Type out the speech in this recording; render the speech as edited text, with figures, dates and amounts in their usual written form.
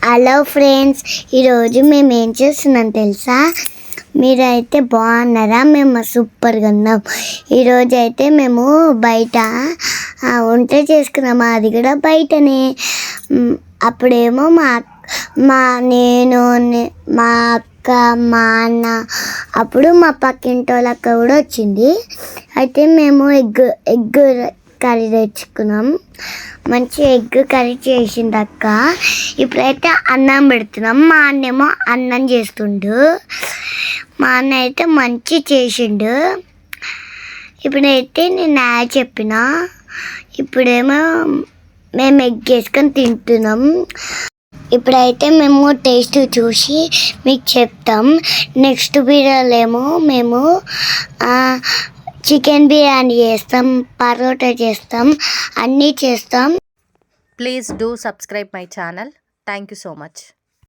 Hello friends, ఈరోజు మేము ఏం చేస్తున్నాం తెలుసా? మీరైతే బాగున్నారా? మేము సూపర్గా ఉన్నాం. ఈరోజు అయితే మేము బయట వంట చేసుకున్నాము, అది కూడా బయటనే. అప్పుడేమో నేను మా అక్క మా అన్న, అప్పుడు మా పక్కింటి వాళ్ళక్క కూడా వచ్చింది. అయితే మేము ఎగ్ కర్రీ తెచ్చుకున్నాం. మంచి ఎగ్ కర్రీ చేసింది అక్క. ఇప్పుడైతే అన్నం పెడుతున్నాం. మా అన్నేమో అన్నం చేస్తుండు. మా అన్న అయితే మంచి చేసిండు. ఇప్పుడైతే నేను చెప్పిన. ఇప్పుడేమో మేము ఎగ్ వేసుకొని తింటున్నాం. ఇప్పుడైతే మేము టేస్ట్ చూసి మీకు చెప్తాం. నెక్స్ట్ వీడియోలో ఏమో మేము చికెన్ బిర్యానీ చేస్తాం, పరోటా చేస్తాం, అన్నీ చేస్తాం. Please do subscribe my channel. Thank you so much.